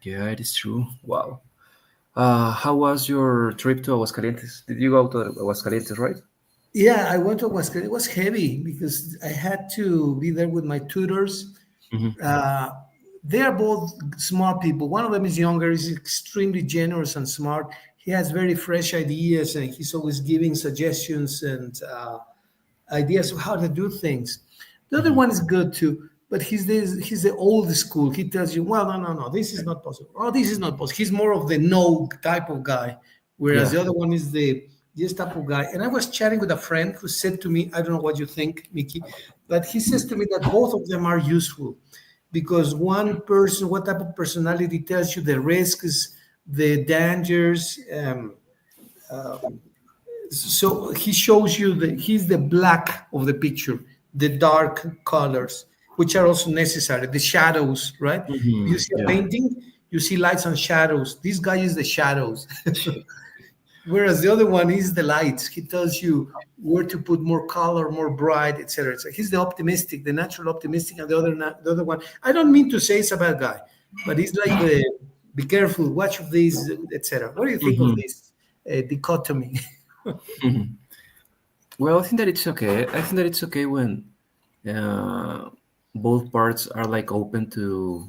Yeah, it is true. Wow. How was your trip to Aguascalientes? Did you go to Aguascalientes, right? Yeah, I went to Aguascalientes. It was heavy because I had to be there with my tutors. Hmm. Uh, they are both smart people. One of them is younger, he's extremely generous and smart. He has very fresh ideas and he's always giving suggestions and ideas of how to do things. The other Hmm. one is good too, but he's the old school. He tells you, well, no, this is not possible. Oh, this is not possible. He's more of the no type of guy, whereas Yeah. the other one is the yes type of guy. And I was chatting with a friend who said to me, I don't know what you think, Mickey, but he says to me that both of them are useful because one person, what type of personality tells you the risks, the dangers. So he shows you that he's the black of the picture, the dark colors, which are also necessary, the shadows, right? If Hmm. you see a Yeah. painting, you see lights and shadows. This guy is the shadows. Whereas the other one is the lights. He tells you where to put more color, more bright, etc. So he's the optimistic, the natural optimistic, and the other one. I don't mean to say it's a bad guy, but he's like the be careful, watch of these, etc. What do you think of Hmm. this dichotomy? Hmm. Well, I think that it's okay. I think that it's okay when uh, both parts are like open to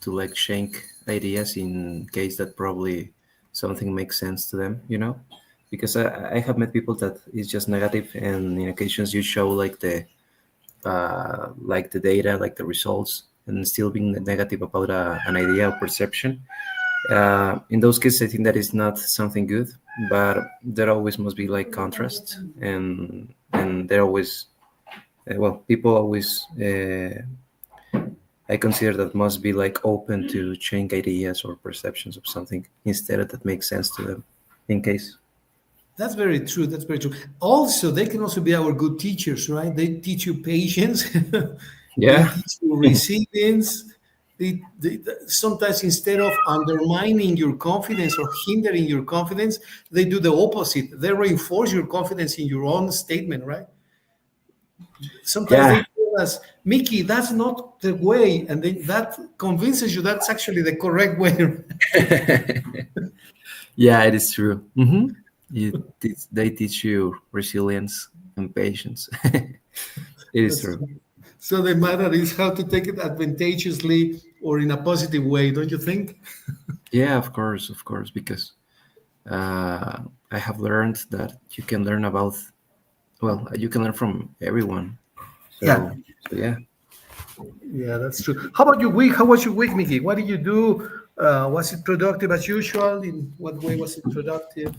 like shank ideas in case that probably something makes sense to them, you know? Because I have met people that is just negative, and in occasions you show like the data, like the results, and still being negative about an idea or perception. In those cases, I think that is not something good, but there always must be like contrast, and there always well, people always I consider that must be like open to change ideas or perceptions of something instead of that makes sense to them. In case, That's very true. That's very true. Also, they can also be our good teachers, right? They teach you patience. They yeah, teach you resilience. Sometimes instead of undermining your confidence or hindering your confidence, they do the opposite. They reinforce your confidence in your own statement, right? Sometimes yeah, they tell us, Mickey, that's not the way, and then that convinces you that's actually the correct way. yeah, it is true. They teach you resilience and patience. It is That's true. true. So the matter is how to take it advantageously or in a positive way, don't you think? Yeah, of course, because I have learned that you can learn about, well, you can learn from everyone. Yeah, So yeah, yeah, that's true. How about your week? How was your week, Mickey? What did you do? Was it productive as usual? In what way was it productive?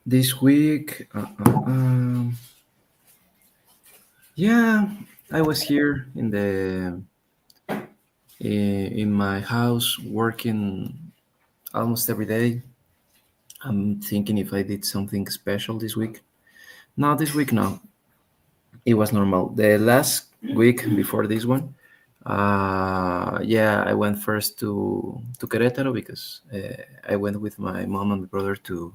this week, yeah, I was here in my house working almost every day. I'm thinking if I did something special this week. No, this week no. It was normal. The last week before this one, yeah, I went first to Querétaro because I went with my mom and my brother to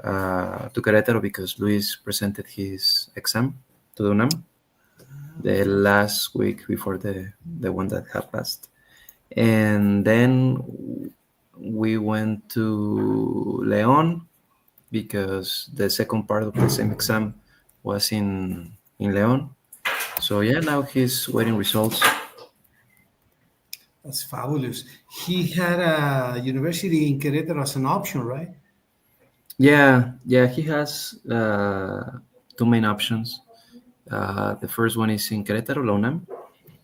Querétaro because Luis presented his exam to the UNAM the last week before the one that had passed, and then we went to León because the second part of the same exam was in León. So yeah, now he's waiting results. That's fabulous. He had a university in Querétaro as an option, right? Yeah, yeah, he has two main options. The first one is in Querétaro, La UNAM,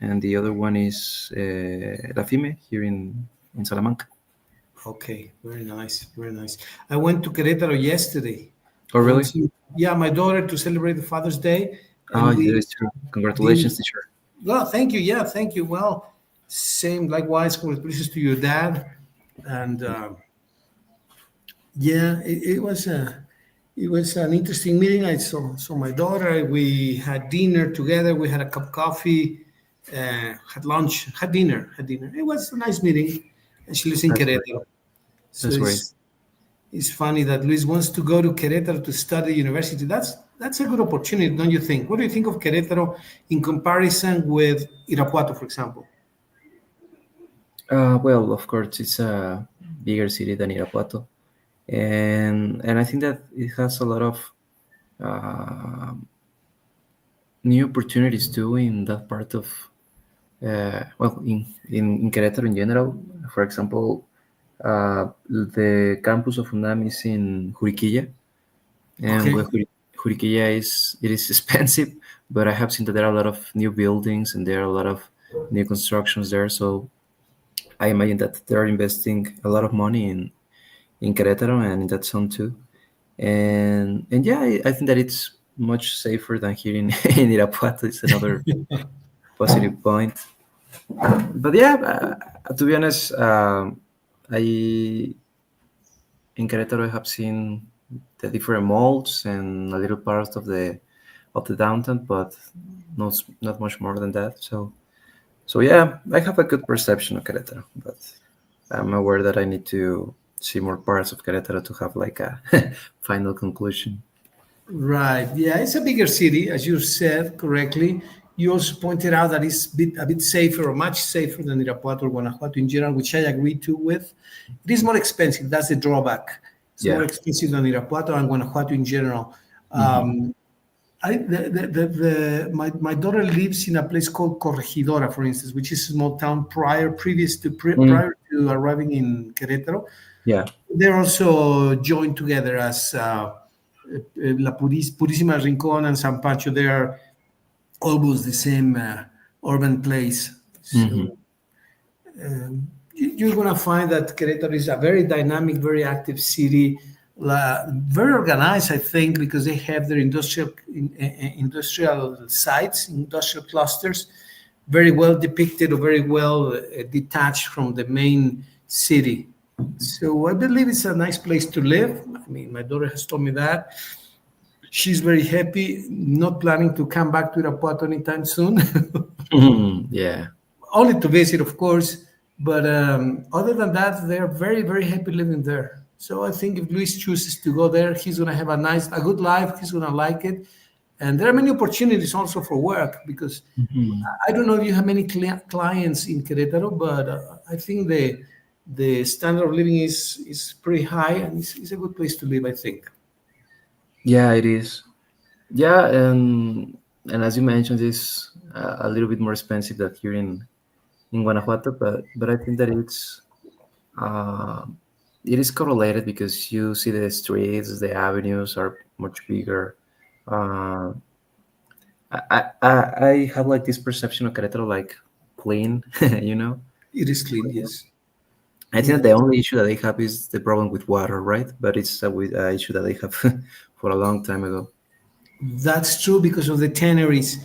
and the other one is La FIME here in Salamanca. Okay, very nice, very nice. I went to Querétaro yesterday. Oh, I went really? to, yeah, my daughter to celebrate the Father's Day, Oh, and that we is true. did. Congratulations, teacher. Well, thank you. Yeah, thank you. Well, same. Likewise, congratulations to your dad. And yeah, it was an interesting meeting. I saw my daughter. We had dinner together. We had a cup of coffee. Had lunch. Had dinner. Had dinner. It was a nice meeting. And she lives in That's great. Querétaro, so That's great. it's funny that Luis wants to go to Querétaro to study university. That's a good opportunity, don't you think? What do you think of Querétaro in comparison with Irapuato, for example? Well, of course, it's a bigger city than Irapuato, and I think that it has a lot of uh, new opportunities too in that part of well, in Querétaro in general. For example, the campus of UNAM is in Juriquilla, and Okay. well, Juriquilla is it is expensive, but I have seen that there are a lot of new buildings and there are a lot of new constructions there. So I imagine that they're investing a lot of money in Querétaro and in that zone too. And yeah, I think that it's much safer than here in in Irapuato. It's another positive point. But yeah, to be honest, I in Querétaro I have seen the different malls and a little part of the downtown, but not much more than that. So yeah, I have a good perception of Querétaro, but I'm aware that I need to see more parts of Querétaro to have like a final conclusion. Right. Yeah, it's a bigger city, as you said correctly. You also pointed out that it's a bit safer or much safer than Irapuato or Guanajuato in general, which I agree to with. It is more expensive. That's the drawback. It's more Yeah. expensive than Irapuato and Guanajuato in general. Hmm. My daughter lives in a place called Corregidora, for instance, which is a small town Mm, prior to arriving in Querétaro. yeah. They're also joined together as Purísima Rincón and San Pancho. They are almost the same urban place. Hmm. So you're going to find that Querétaro is a very dynamic, very active city, very organized, I think, because they have their industrial sites, industrial clusters, very well depicted or very well detached from the main city. So I believe it's a nice place to live. I mean, my daughter has told me that. She's very happy, not planning to come back to Irapuato anytime soon. Yeah. Only to visit, of course. But other than that, they're very, very happy living there. So I think if Luis chooses to go there, he's going to have a good life. He's going to like it. And there are many opportunities also for work because Hmm. I don't know if you have many clients in Querétaro, but I think the standard of living is pretty high and it's a good place to live, I think. Yeah, it is. Yeah, and as you mentioned, it's a little bit more expensive than here in Guanajuato, but I think that uh, it is correlated because you see the streets, the avenues are much bigger. Uh, I have like this perception of Querétaro like clean, you know. It is clean, yes. I think that Yeah. the only issue that they have is the problem with water, right? But it's a issue that they have for a long time ago. That's true because of the tanneries.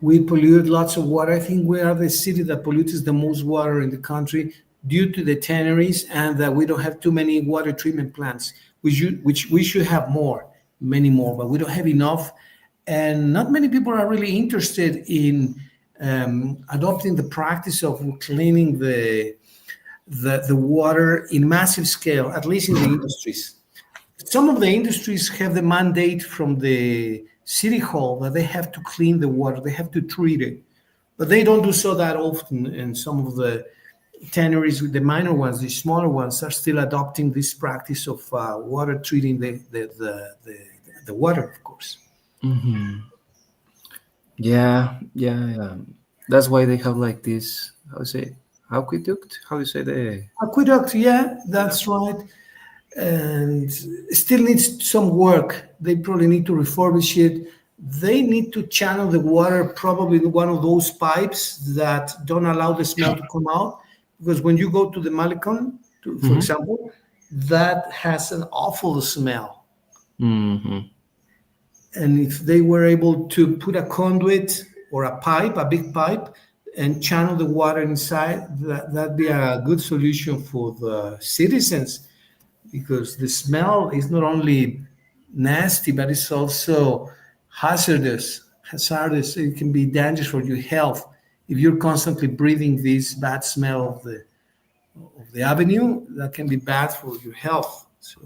We pollute lots of water. I think we are the city that pollutes the most water in the country due to the tanneries and that we don't have too many water treatment plants, which we should have more, many more, but we don't have enough. And not many people are really interested in adopting the practice of cleaning the water in massive scale, at least in the industries. Some of the industries have the mandate from the city hall that they have to clean the water, they have to treat it, but they don't do so that often. And some of the tanneries, the minor ones, the smaller ones, are still adopting this practice of water treating the water, of course. Hmm. Yeah. That's why they have like this. How to say aqueduct? How you say the? Aqueduct, yeah, that's right. And still needs some work. They probably need to refurbish it. They need to channel the water probably in one of those pipes that don't allow the smell to come out. Because when you go to the Malecon, for Hmm. example, that has an awful smell. Hmm. And if they were able to put a conduit or a pipe, a big pipe, and channel the water inside, that'd be a good solution for the citizens because the smell is not only nasty, but it's also hazardous. Hazardous. It can be dangerous for your health if you're constantly breathing this bad smell of the avenue. That can be bad for your health. So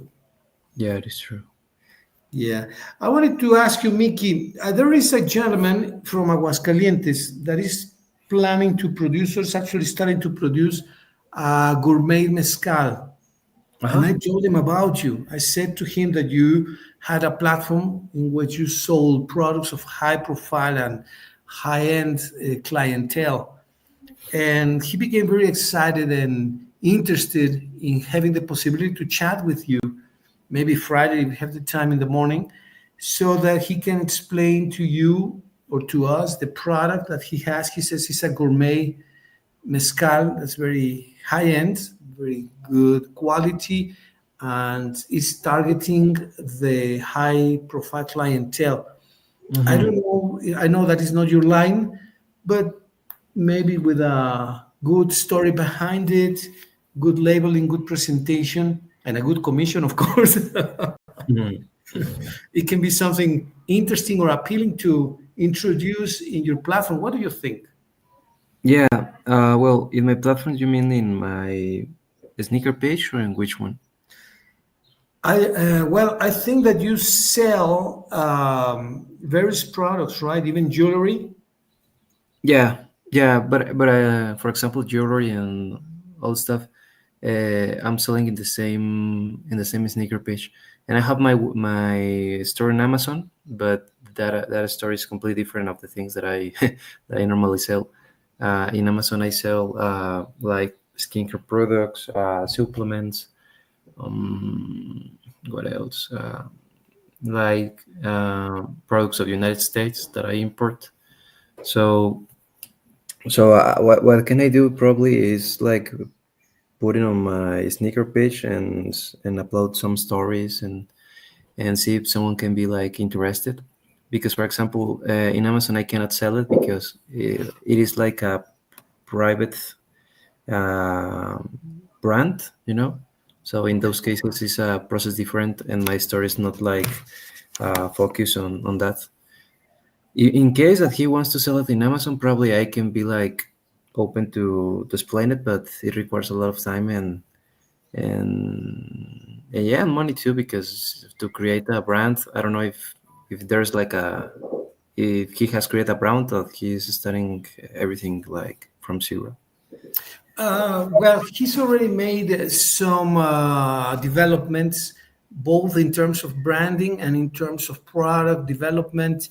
Yeah, it is true. yeah, I wanted to ask you, Mickey. There is a gentleman from Aguascalientes that is planning to produce, or is actually starting to produce, gourmet mezcal. And Uh-huh. I told him about you. I said to him that you had a platform in which you sold products of high profile and high end clientele. And he became very excited and interested in having the possibility to chat with you, maybe Friday if you have the time in the morning, so that he can explain to you or to us the product that he has. He says it's a gourmet mezcal that's very high end, very good quality, and it's targeting the high profile clientele. I Mm-hmm. don't know, I know that is not your line, but maybe with a good story behind it, good labeling, good presentation, and a good commission, of course, Mm-hmm. it can be something interesting or appealing to introduce in your platform. What do you think? Yeah. Well, in my platform, you mean in my sneaker page or in which one? Well, I think that you sell various products, right? Even jewelry. Yeah, yeah, but for example, jewelry and all stuff, I'm selling in the same sneaker page, and I have my store in Amazon, but that store is completely different of the things that I that I normally sell. In Amazon, I sell like skincare products, supplements, what else? Like products of United States that I import. So what can I do probably is like put it on my sneaker page and upload some stories and see if someone can be like interested. Because for example, in Amazon I cannot sell it because it is like a private uh, brand, you know. So in those cases, it's a process different, and my store is not like focus on that. In case that he wants to sell it in Amazon, probably I can be like open to explain it, but it requires a lot of time and yeah, and money too, because to create a brand, I don't know if there's like a if he has created a brand or he's starting everything like from zero. Well, he's already made some developments, both in terms of branding and in terms of product development.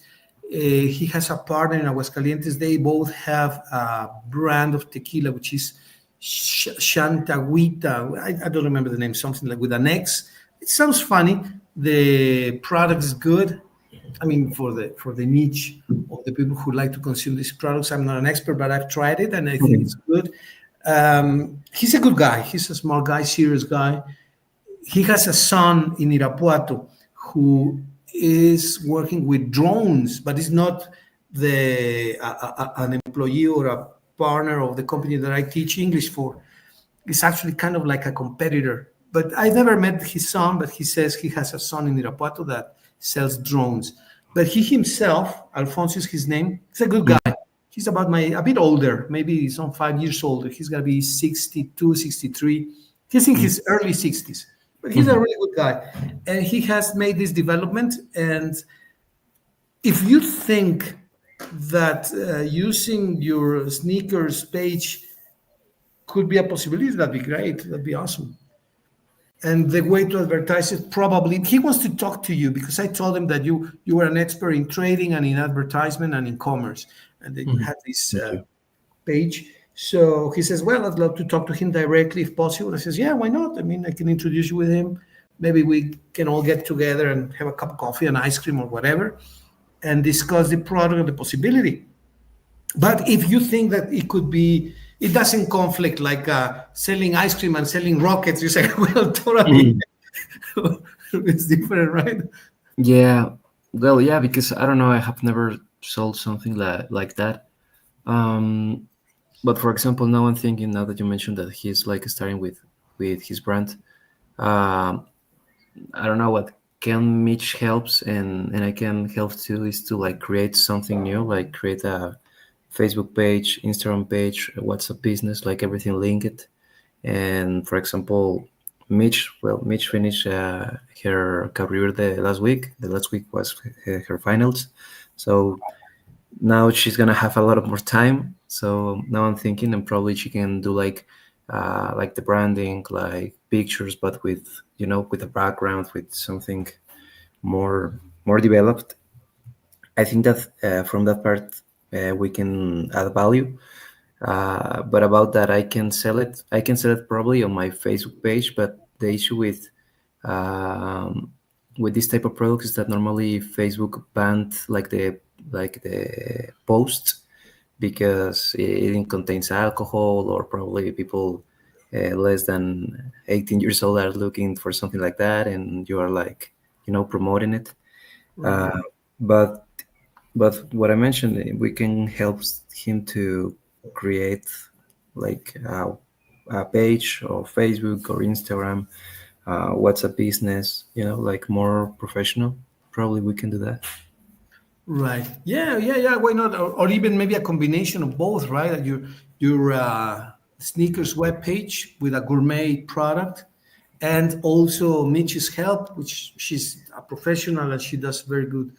He has a partner in Aguascalientes. They both have a brand of tequila, which is Shantaguita. I don't remember the name, something like with an X. It sounds funny. The product is good. I mean, for the niche of the people who like to consume these products, I'm not an expert, but I've tried it and I think it's Mhm. good. He's a good guy. He's a smart guy, serious guy. He has a son in Irapuato who is working with drones, but is not an employee or a partner of the company that I teach English for. It's actually kind of like a competitor. But I never met his son, but he says he has a son in Irapuato that sells drones. But he himself, Alfonso is his name, he's a good guy. He's about a bit older, maybe some 5 years older. He's going to be 62, 63. He's in his early 60s, but he's a Mhm. really good guy. And he has made this development. And if you think that using your sneakers page could be a possibility, that'd be great. That'd be awesome. And the way to advertise it, probably he wants to talk to you because I told him that you were an expert in trading and in advertisement and in commerce, and that you Mhm. had this Thank you. page. So he says, well, I'd love to talk to him directly if possible. I says, yeah, why not? I mean, I can introduce you with him. Maybe we can all get together and have a cup of coffee and ice cream or whatever and discuss the product and the possibility. But if you think that it could be, it doesn't conflict like selling ice cream and selling rockets. You say, well, totally, Mhm. it's different, right? Yeah, well, yeah, because I don't know, I have never sold something like that. Um, but for example, now I'm thinking now that you mentioned that he's like starting with his brand. Um, I don't know what can Mitch helps and I can help too is to like create something new, like create a Facebook page, Instagram page, a WhatsApp business, like everything linked. And for example, Mitch finished her career the last week. The last week was her finals, so now she's gonna have a lot of more time. So now I'm thinking, and probably she can do like like the branding, like pictures, but with with a background, with something more developed. I think that from that part we can add value. But about that, I can sell it. I can sell it probably on my Facebook page. But the issue um, with this type of products is that normally Facebook banned like the posts because it contains alcohol, or probably people less than 18 years old are looking for something like that, and you are like promoting it. Right. Uh, but what I mentioned, we can help him to create like a page or Facebook or Instagram, what's a business, like more professional. Probably we can do that. Right. Yeah, yeah, yeah. Why not? Or even maybe a combination of both, right? Like your sneakers webpage with a gourmet product, and also Mitch's help, which she's a professional and she does very good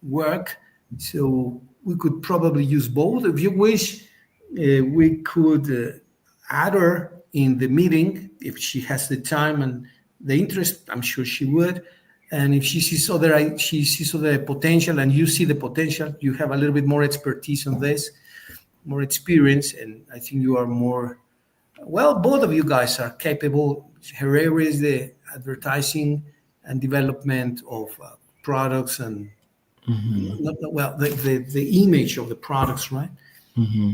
work. So we could probably use both. If you wish, we could add her in the meeting if she has the time and the interest. I'm sure she would. And if she sees other potential, and you see the potential, you have a little bit more expertise on this, more experience, and I think you are more well. Both of you guys are capable. Herrera is the advertising and development of products and Hmm. well the image of the products, right? Hmm.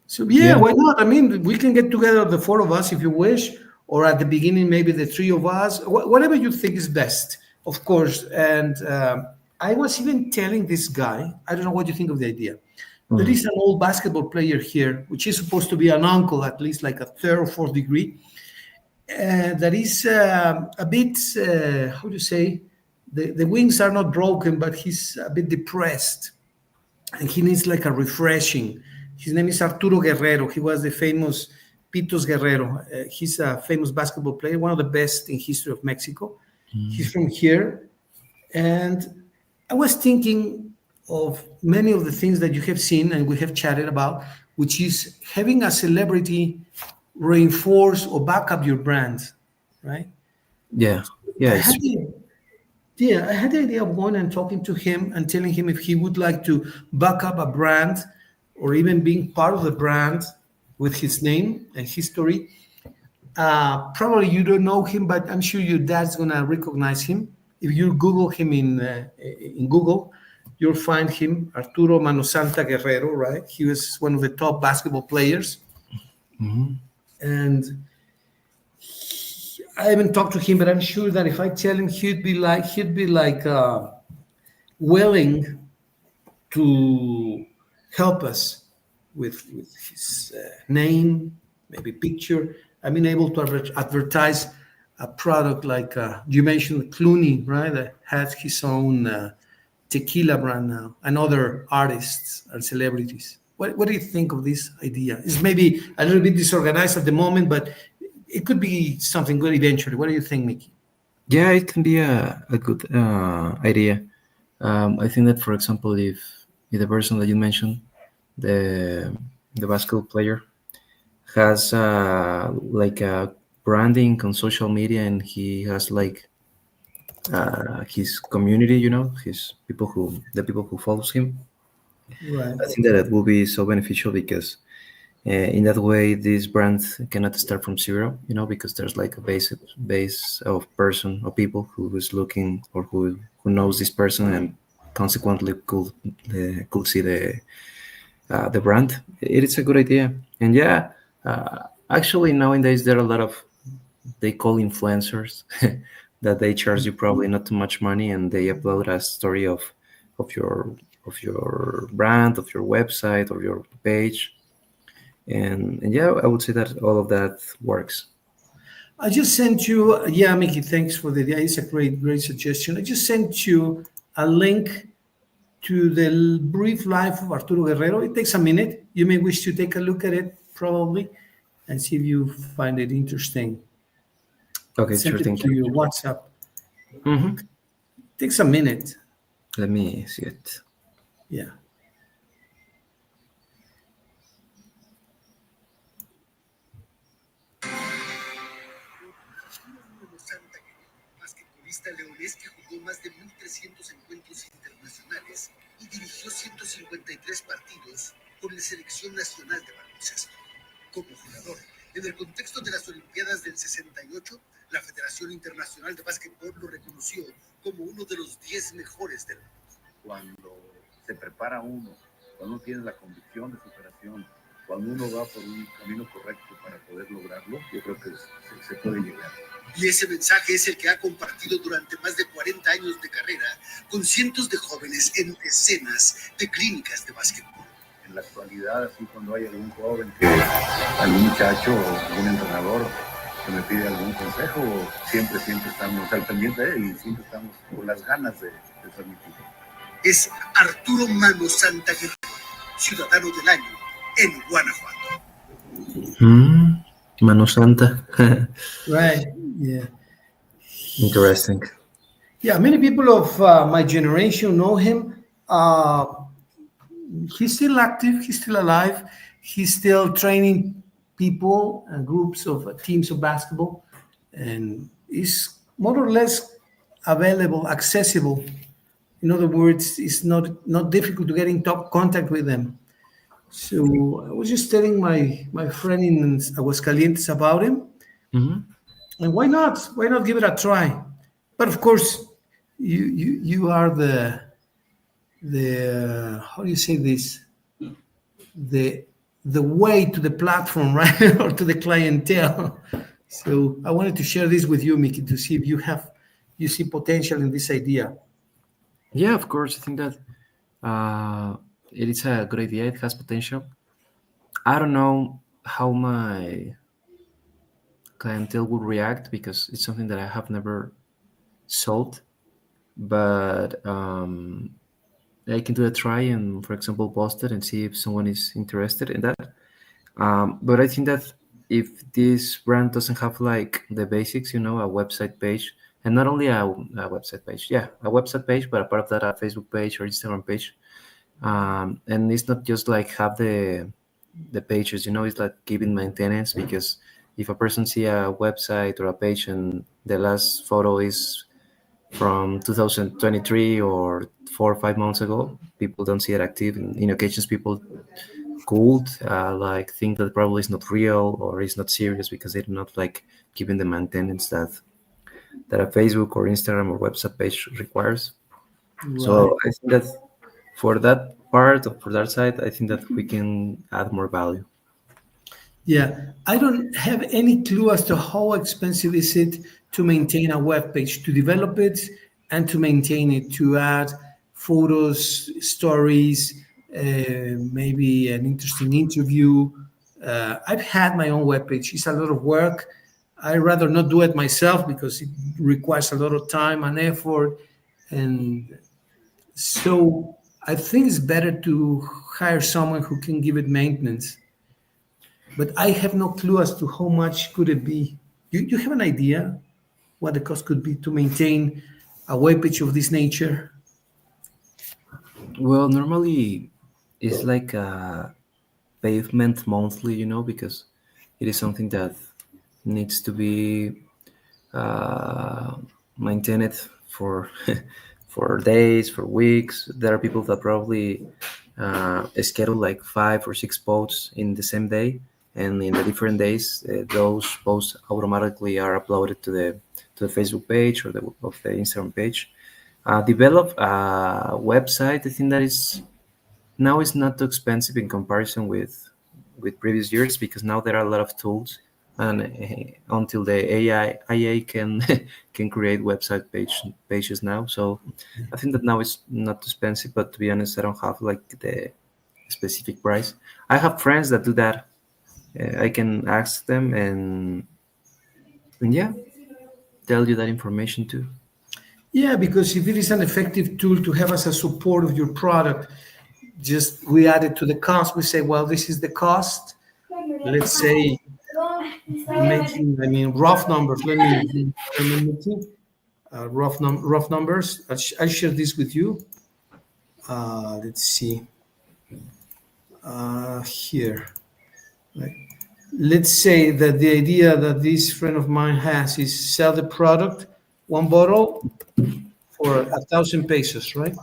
So yeah, Yeah. why not? I mean, we can get together, the four of us, if you wish, or at the beginning maybe the three of us, whatever you think is best, of course. And I was even telling this guy, I don't know what you think of the idea. There Hmm. is an old basketball player here, which is supposed to be an uncle, at least like a third or fourth degree. That is a bit, how do you say, the wings are not broken, but he's a bit depressed and he needs like a refreshing. His name is Arturo Guerrero. He was the famous Pitos Guerrero. He's a famous basketball player, one of the best in history of Mexico. He's from here, and I was thinking of many of the things that you have seen and we have chatted about, which is having a celebrity reinforce or back up your brand, right? Yeah. Yeah. I It's had the Yeah, I had the idea of going and talking to him and telling him if he would like to back up a brand or even being part of the brand with his name and history. Probably you don't know him, but I'm sure your dad's gonna recognize him. If you Google him in Google, you'll find him, Arturo Manosanta Guerrero. Right? He was one of the top basketball players, Mhm. and I haven't talked to him, but I'm sure that if I tell him, he'd be like willing to help us with his name, maybe picture. I've been able to advertise a product like you mentioned Clooney, right? That has his own tequila brand now, and other artists and celebrities. What do you think of this idea? It's maybe a little bit disorganized at the moment, but it could be something good eventually. What do you think, Mickey? Yeah, it can be a good idea. I think that, for example, if the person that you mentioned, the the basketball player, has like a branding on social media, and he has like his community, his people the people who follows him. Right. I think that it will be so beneficial because in that way this brand cannot start from zero, because there's like a base of person or people who is looking, or who knows this person, and consequently could see the brand. It is a good idea. And yeah, actually nowadays there are a lot of, they call influencers, that they charge you probably not too much money, and they upload a story of your of your brand, of your website, or your page. And yeah, I would say that all of that works. I just sent you, yeah, Mickey, thanks for the idea. It's a great suggestion. I just sent you a link to the brief life of Arturo Guerrero. It takes a minute. You may wish to take a look at it, probably, and see if you find it interesting. Okay, Send sure, it thank to you. your WhatsApp. Hmm. Takes a minute. Let me see it. Yeah. Hmm. Mano Santa. Right. Yeah. Interesting. Yeah. Many people of my generation know him. He's still active. He's still alive. He's still training people and groups of teams of basketball, and is more or less available, accessible. In other words, it's not difficult to get in top contact with them. So I was just telling my friend in Aguascalientes about him, Hmm. and why not? Why not give it a try? But of course, you are the how do you say this, the the way to the platform, right, or to the clientele. So I wanted to share this with you, Mickey, to see if you see potential in this idea. Yeah, of course. I think that uh, it is a good idea. It has potential. I don't know how my clientele would react because it's something that I have never sold. But I can do a try and, for example, post it and see if someone is interested in that. But I think that if this brand doesn't have like the basics, a website page, and not only a website page, yeah, a website page, but a part of that, a Facebook page or Instagram page, and it's not just like have the pages, it's like giving maintenance because if a person see a website or a page and the last photo is from 2023 or 4 or 5 months ago, people don't see it active. In occasions, people could like think that probably is not real or is not serious because they're not like giving the maintenance that a Facebook or Instagram or website page requires. Right. So I think that for that part or for that side, I think that we can add more value. Yeah, I don't have any clue as to how expensive is it to maintain a web page, to develop it and to maintain it, to add photos, stories, maybe an interesting interview. I've had my own web page. It's a lot of work. I rather not do it myself because it requires a lot of time and effort, and so I think it's better to hire someone who can give it maintenance, but I have no clue as to how much could it be. You have an idea what the cost could be to maintain a web page of this nature? Well, normally it's like a pavement monthly, because it is something that needs to be uh, maintained for for days, for weeks. There are people that probably schedule like 5 or 6 posts in the same day, and in the different days, those posts automatically are uploaded to the Facebook page or the Instagram page. Develop a website. I think that is now it's not too expensive in comparison with previous years because now there are a lot of tools and until the AI can can create pages now. So I think that now it's not too expensive, but to be honest, I don't have like the specific price. I have friends that do that. I can ask them and yeah, tell you that information too. Yeah, because if it is an effective tool to have as a support of your product, just we add it to the cost. We say, well, this is the cost. Let's say making, I mean, rough numbers. Rough numbers. I'll share this with you. Let's see here. Right. Let's say that the idea that this friend of mine has is sell the product one bottle for 1,000 pesos, right?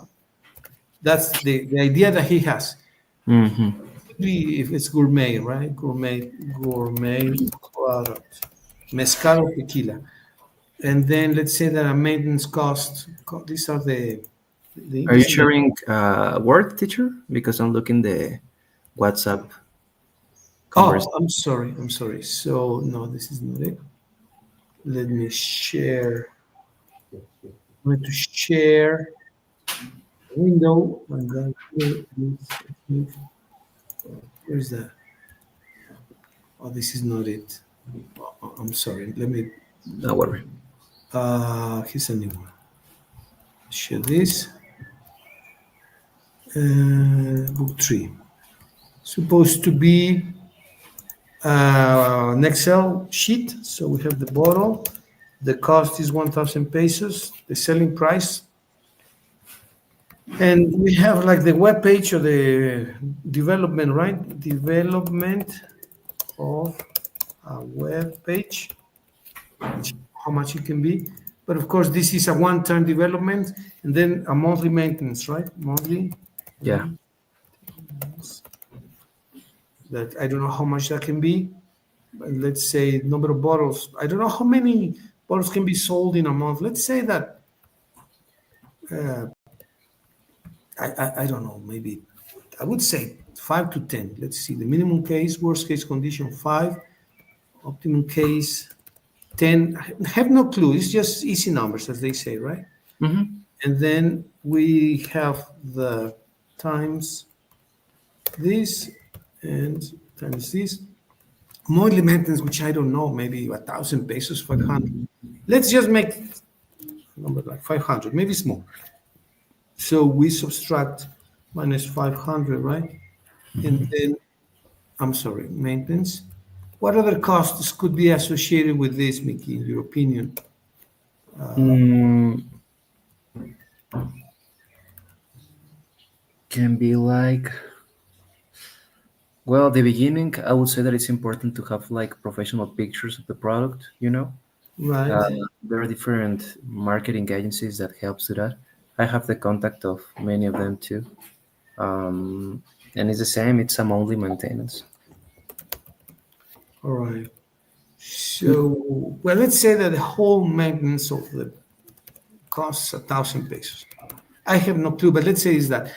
That's the idea that he has. Mm-hmm. Be if it's gourmet, right? Gourmet product, mezcal or tequila, and then let's say that a maintenance cost. These are the Are you interesting. sharing Word, teacher? Because I'm looking the WhatsApp conversation. Oh, I'm sorry. I'm sorry. So no, this is not it. Let me share. I'm going to share window and then here is, I think, where's that? Oh, this is not it. I'm sorry. Let me. No worry. Here's a new one. Share this. Book three. Supposed to be an Excel sheet. So we have the bottle. The cost is 1,000 pesos. The selling price. And we have like the web page or the development, right? Development of a web page, which how much it can be. But of course, this is a one-time development and then a monthly maintenance, right? Monthly Yeah. maintenance. That I don't know how much that can be. But let's say number of bottles. I don't know how many bottles can be sold in a month. Let's say that uh, I don't know. Maybe I would say 5 to 10. Let's see. The minimum case, worst case condition 5, optimum case 10. I have no clue. It's just easy numbers, as they say, right? Mm-hmm. And then we have the times this and times this. Monthly maintenance, which I don't know, maybe 1,000 pesos, 500. Let's just make a number like 500, maybe it's more. So we subtract minus 500, right? And then, I'm sorry, maintenance. What other costs could be associated with this, Mickey, in your opinion? Mm, can be like, well, the beginning, I would say that it's important to have like professional pictures of the product, you know? Right. Uh, there are different marketing agencies that helps do that. I have the contact of many of them too. And it's the same, it's a monthly maintenance. All right. So, well, let's say that the whole maintenance of the costs 1,000 pesos. I have no clue, but let's say is that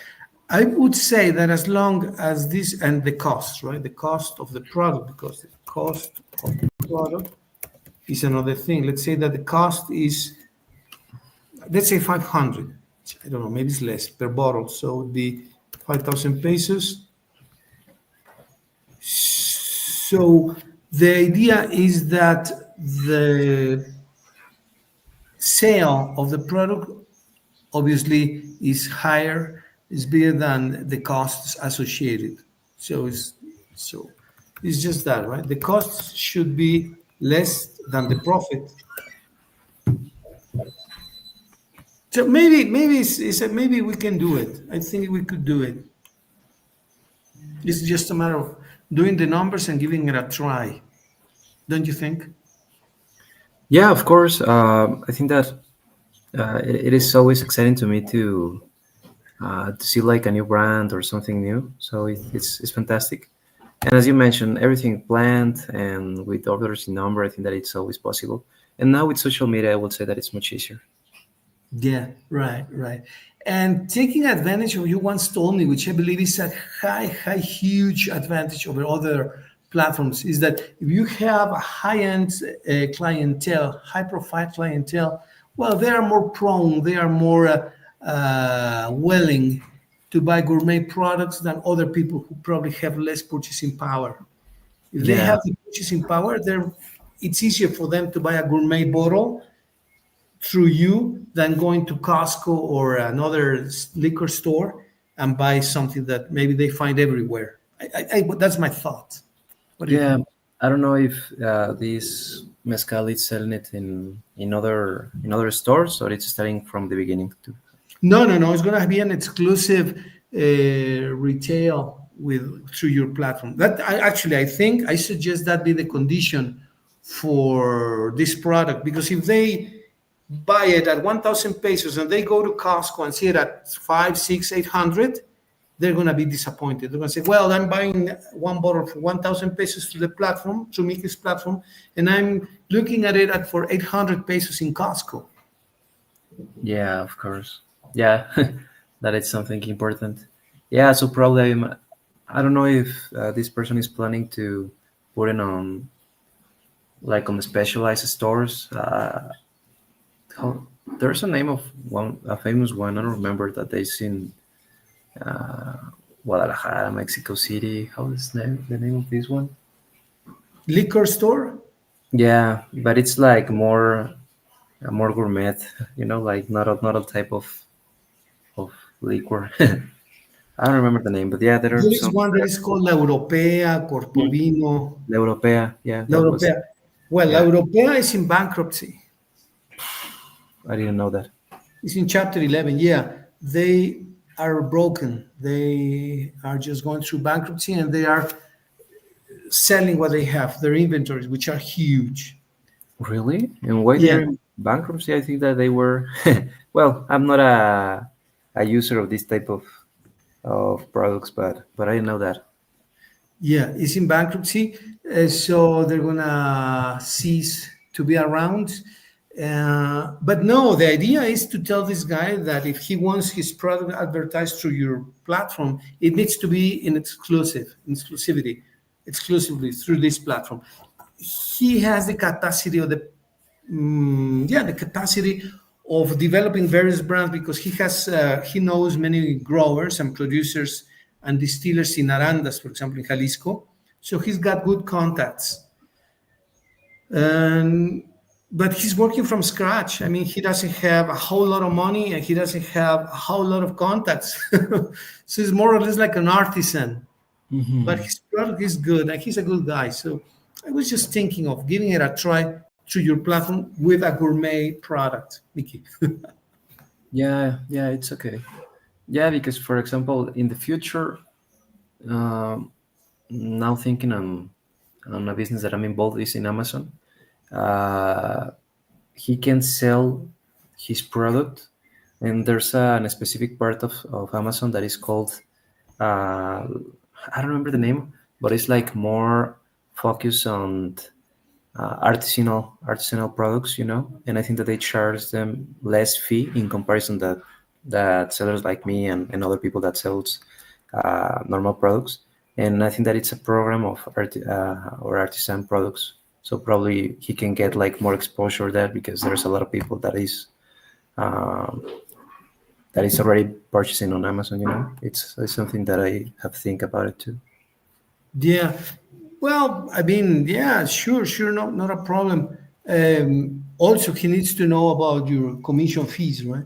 I would say that as long as this and the cost, right? The cost of the product, because the cost of the product is another thing. Let's say that the cost is, let's say 500. I don't know, maybe it's less per bottle. So it would be 5,000 pesos. So the idea is that the sale of the product obviously is higher, is bigger than the costs associated. So it's just that, right? The costs should be less than the profit. So maybe we can do it. I think we could do it. It's just a matter of doing the numbers and giving it a try. Don't you think? Yeah, of course. I think that it is always exciting to me to see like a new brand or something new. So it's fantastic. And as you mentioned, everything planned and with orders in number, I think that it's always possible. And now with social media, I would say that it's much easier. Yeah, right, right. And taking advantage of you once told me, which I believe is a huge advantage over other platforms, is that if you have a high-end clientele, high-profile clientele, well, they are more prone, they are more willing to buy gourmet products than other people who probably have less purchasing power. If they Yeah, have the purchasing power, it's easier for them to buy a gourmet bottle through you than going to Costco or another liquor store and buy something that maybe they find everywhere. That's my thought. What do you yeah. think? I don't know if this mezcal is selling it in other stores or it's starting from the beginning too. No, no, no. It's going to be an exclusive retail with through your platform. I think I suggest that be the condition for this product because if they buy it at 1,000 pesos and they go to Costco and see it at five, six, 800, they're going to be disappointed. They're going to say, well, I'm buying one bottle for 1,000 pesos to the platform, to Micky's platform, and I'm looking at it at for 800 pesos in Costco. Yeah, of course. Yeah, that is something important. Yeah, so probably I don't know if this person is planning to put it on like on the specialized stores. How, there's a name of one, a famous one. I don't remember that they in uh, Guadalajara, Mexico City. How is the name of this one? Liquor store? Yeah, but it's like more gourmet. Like not a type of liquor. I don't remember the name, but yeah, there are There is some. one that is called La Europea, Corpovino. La Europea, yeah, La that was. Europea. Well, La Yeah, Europea is in bankruptcy. I didn't know that. It's in Chapter 11. Yeah, they are broken. They are just going through bankruptcy and they are selling what they have, their inventories, which are huge. Really? And why they Yeah, are in bankruptcy? I think that they were. Well, I'm not a user of this type of products, but I didn't know that. yeah, it's in bankruptcy. So they're going to cease to be around. But no, the idea is to tell this guy that if he wants his product advertised through your platform, it needs to be in exclusively through this platform. He has the capacity of the capacity of developing various brands because he knows many growers and producers and distillers in Arandas, for example, in Jalisco. So he's got good contacts. And but he's working from scratch. I mean, he doesn't have a whole lot of money and he doesn't have a whole lot of contacts. So he's more or less like an artisan. But Hmm. his product is good and he's a good guy. So I was just thinking of giving it a try through your platform with a gourmet product, Mickey. Yeah, yeah, it's okay. Yeah, because for example, in the future, um, now thinking on a business that I'm involved is in Amazon. Uh, he can sell his product, and there's a specific part of Amazon that is called uh, I don't remember the name, but it's like more focused on artisanal products, and I think that they charge them less fee in comparison that sellers like me and other people that sells normal products. And I think that it's a program of or artisan products. So probably he can get like more exposure there because there's a lot of people um, that is already purchasing on Amazon. It's something that I have think about it too. Yeah. Well, I mean, yeah, sure, not a problem. Also, he needs to know about your commission fees, right?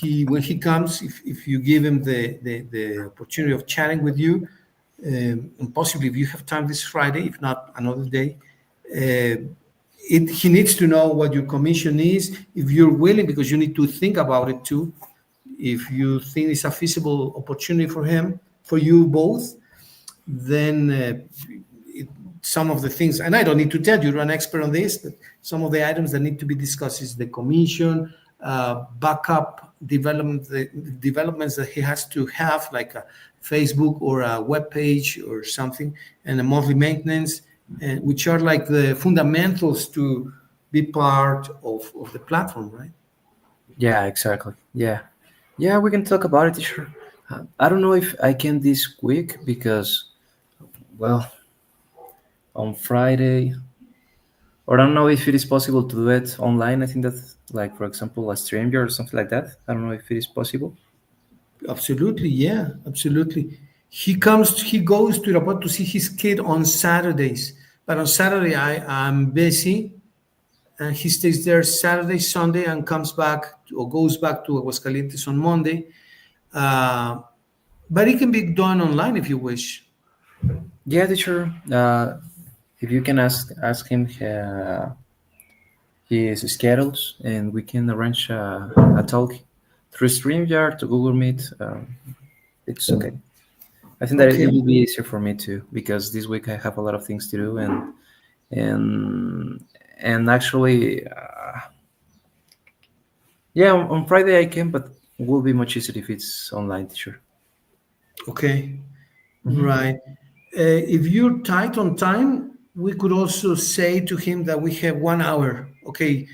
When he comes, if you give him the opportunity of chatting with you, and possibly if you have time this Friday, if not another day, he needs to know what your commission is. If you're willing, because you need to think about it too. If you think it's a feasible opportunity for him, for you both, then it, some of the things, and I don't need to tell you, you're an expert on this, that some of the items that need to be discussed is the commission, backup developments that he has to have, like a Facebook or a web page or something, and a monthly maintenance, and which are like the fundamentals to be part of the platform, right? Yeah, exactly. Yeah, yeah, we can talk about it. Sure. I don't know if I can this week because, well, on Friday, or I don't know if it is possible to do it online. I think that, like, for example, a stranger or something like that. I don't know if it is possible. Absolutely, yeah, absolutely. He goes to Irapuato to see his kid on Saturdays, but on Saturday I'm busy, and he stays there Saturday, Sunday, and comes back or goes back to Aguascalientes on Monday. Uh, but it can be done online if you wish. Yeah, teacher. If you can ask him his schedules, and we can arrange a talk through StreamYard to Google Meet. It's okay. I think that it Okay. will be easier for me too because this week I have a lot of things to do and actually Yeah, on Friday I can, but it will be much easier if it's online, teacher. Okay, Hmm. right. If you're tight on time, we could also say to him that we have 1 hour. Okay,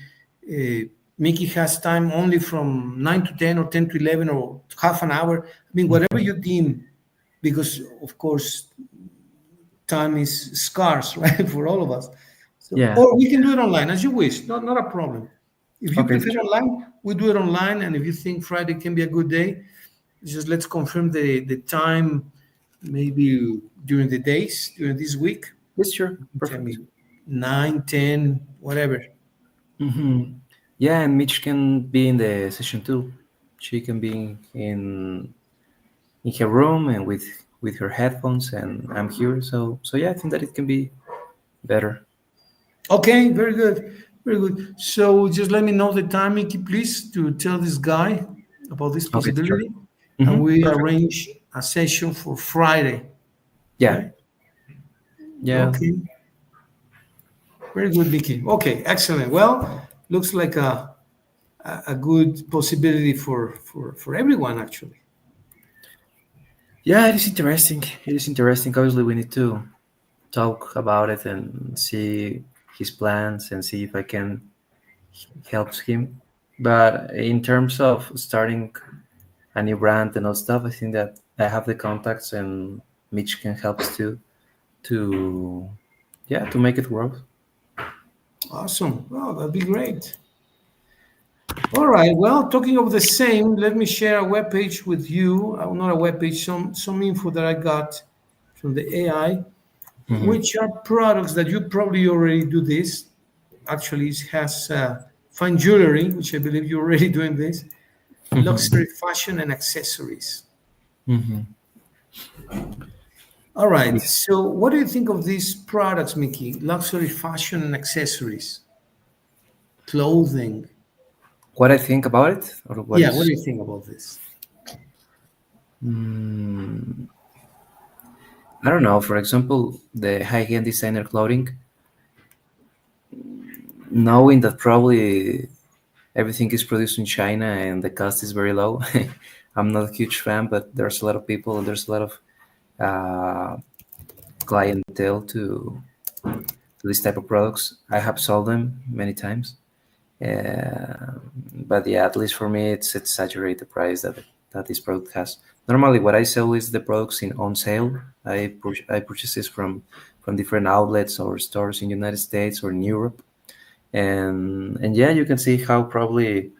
Mickey has time only from 9 to 10 or 10 to 11 or half an hour. I mean, whatever you deem, because of course time is scarce, right, for all of us. So, Yeah. or we can do it online as you wish. Not a problem. If you Okay, prefer teacher. online, we do it online. And if you think Friday can be a good day, just let's confirm the time, maybe during the days during this week. Yes, sure. Tell Perfect. me 9, 10, whatever. Hmm. Yeah, and Mitch can be in the session too. She can be in her room and with her headphones, and I'm here. So yeah, I think that it can be better. Okay, very good, very good. So just let me know the time, Mickey, please, to tell this guy about this Okay, teacher. possibility, and we Perfect. arrange a session for Friday. Yeah. Right? Yeah. Okay, very good, Mickey. Okay, excellent. Well, looks like a good possibility for everyone, actually. Yeah, it is interesting. It is interesting. Obviously, we need to talk about it and see his plans and see if I can help him. But in terms of starting a new brand and all stuff, I think that I have the contacts and Mitch can help us too to yeah to make it work. Awesome. Well, that'd be great. All right. Well, talking of the same, let me share a web page with you. Not a web page, some info that I got from the AI, Hmm. which are products that you probably already do this. Actually, it has fine jewelry, which I believe you're already doing this, luxury fashion and accessories. Hmm. All right. So, what do you think of these products, Mickey? Luxury fashion and accessories, clothing. What I think about it, or what Yeah. What is do you think about this? mm, I don't know. For example, the high-end designer clothing, knowing that probably everything is produced in China and the cost is very low. I'm not a huge fan, but there's a lot of people and there's a lot of uh, clientele to this type of products. I have sold them many times, but yeah, at least for me, it's exaggerate the price that this product has. Normally, what I sell is the products in on sale. I purchase this from different outlets or stores in United States or in Europe, and yeah, you can see how probably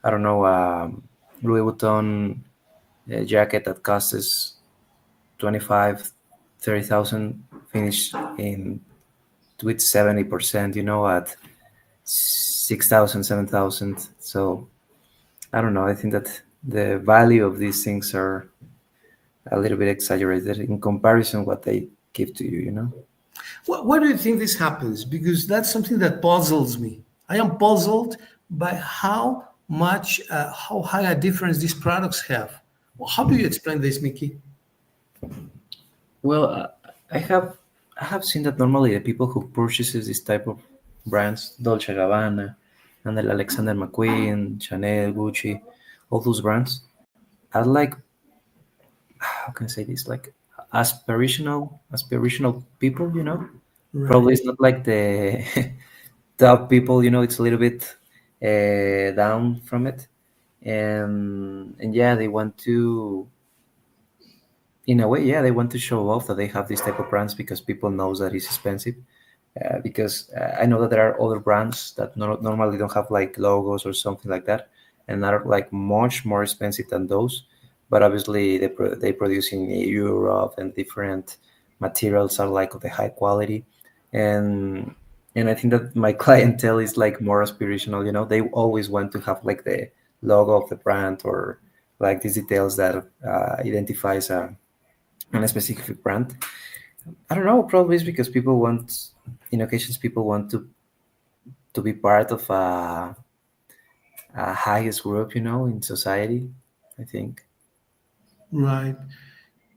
I don't know Louis Vuitton jacket that costs 25, 30,000 finished in with 70%, at 6,000, 7,000. So I don't know. I think that the value of these things are a little bit exaggerated in comparison what they give to you. Why do you think this happens? Because that's something that puzzles me. I am puzzled by how high a difference these products have. Well, how do you explain this, Mickey? Well, I have I have seen that normally the people who purchases this type of brands, Dolce Gabbana, and the Alexander McQueen, Chanel, Gucci, all those brands, are like, how can I say this, like aspirational people. Probably Right. it's not like the top people. It's a little bit down from it, and yeah, they want to, in a way, yeah, they want to show off that they have this type of brands because people knows that it's expensive. Because I know that there are other brands that normally don't have like logos or something like that, and are like much more expensive than those. But obviously, they produce in Europe, and different materials are like of the high quality, and I think that my clientele is like more aspirational. They always want to have like the logo of the brand, or like these details that identifies a specific brand. I don't know. Probably it's because in occasions, people want to be part of a highest group, in society. I think. Right.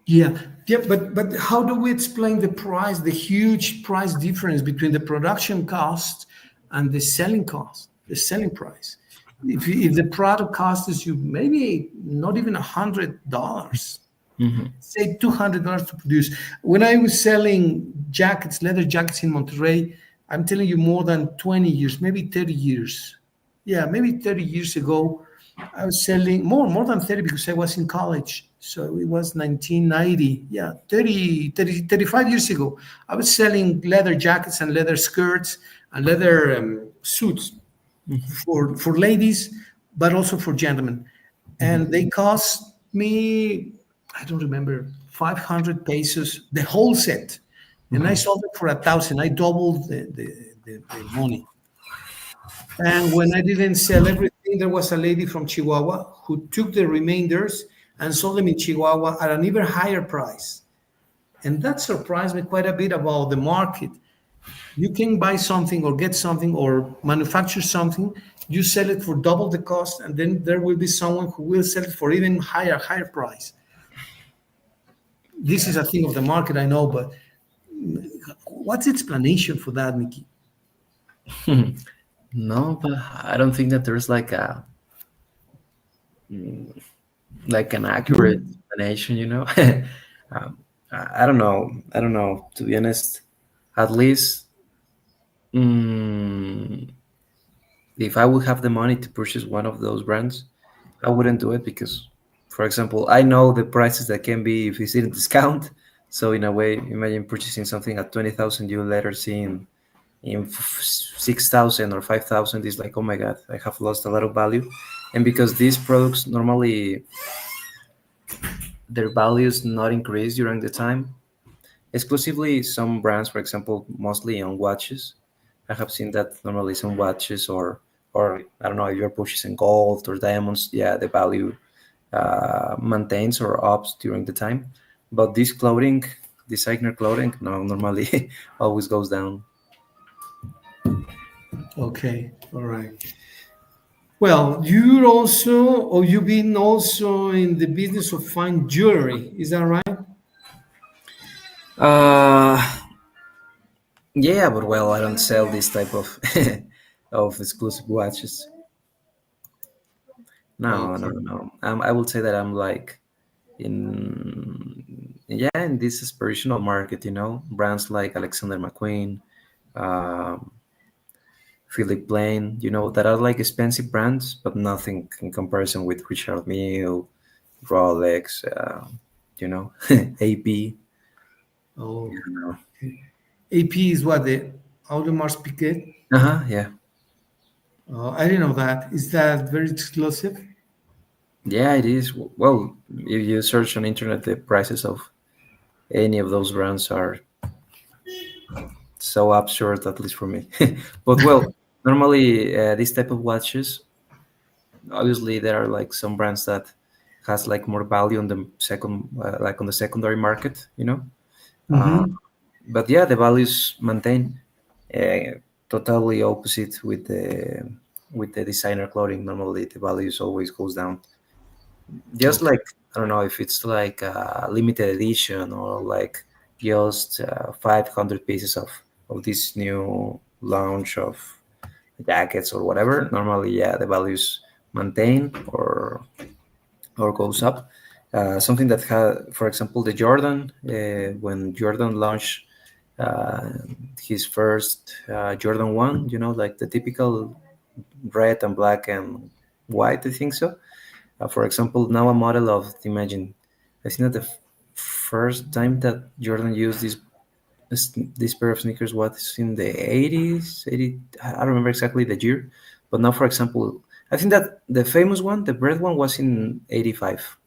Yeah. Yeah. But how do we explain the price, the huge price difference between the production cost and the selling cost, the selling price? If the product costs you maybe not even $100, Hmm. say $200 to produce. When I was selling jackets, leather jackets in Monterrey, I'm telling you more than 20 years, maybe 30 years. Yeah, maybe 30 years ago, I was selling more than 30 because I was in college. So it was 1990. Yeah, 35 years ago. I was selling leather jackets and leather skirts and leather suits for ladies, but also for gentlemen. And they cost me, I don't remember, 500 pesos, the whole set. And I Hmm. sold it for 1,000. I doubled the money. And when I didn't sell everything, there was a lady from Chihuahua who took the remainders and sold them in Chihuahua at an even higher price. And that surprised me quite a bit about the market. You can buy something or get something or manufacture something, you sell it for double the cost, and then there will be someone who will sell it for even higher price. This is a thing of the market, I know, but what's the explanation for that, Mickey? No, but I don't think that there's like an accurate explanation, you know. I don't know. I don't know. To be honest, at least mm, if I would have the money to purchase one of those brands, I wouldn't do it because, for example, I know the prices that can be if it's in discount. So in a way, imagine purchasing something at 20,000, you later see in 6,000 or 5,000 is like, oh my god, I have lost a lot of value. And because these products normally their values not increase during the time, exclusively some brands, for example, mostly on watches. I have seen that normally some watches or I don't know if you're purchasing gold or diamonds, yeah, the value maintains or ups during the time. But this clothing, designer clothing, no, normally always goes down. Okay, all right. Well, you're also, or you've been also in the business of fine jewelry. Is that right? Uh, yeah, but well, I don't sell this type of of exclusive watches. No, no, Okay. no. I would say that I'm like in yeah in this aspirational market, you know, brands like Alexander McQueen, um, Philip Blaine, you know, that are like expensive brands, but nothing in comparison with Richard Mille, Rolex, you know, AP. Oh, You know. AP is what the Audemars Piguet. Uh-huh, yeah. I didn't know that. Is that very exclusive? Yeah, it is. Well, if you search on internet, the prices of any of those brands are so absurd, at least for me. But well, normally this type of watches, obviously there are like some brands that has like more value on the second, like on the secondary market, you know. Uh, Mm-hmm. but yeah, the values maintain. Uh, Totally opposite with the designer clothing. Normally, the values always goes down. Just Okay. like I don't know if it's like a limited edition or like just 500 pieces of this new launch of jackets or whatever. Normally, yeah, the values maintain or goes up. Something that had, for example, the Jordan, when Jordan launched uh, his first Jordan 1, you know, like the typical red and black and white, I think so. For example, now a model of, imagine, I think that the first time that Jordan used this pair of sneakers was in the 80s, 80, I don't remember exactly the year, but now, for example, I think that the famous one, the red one, was in 85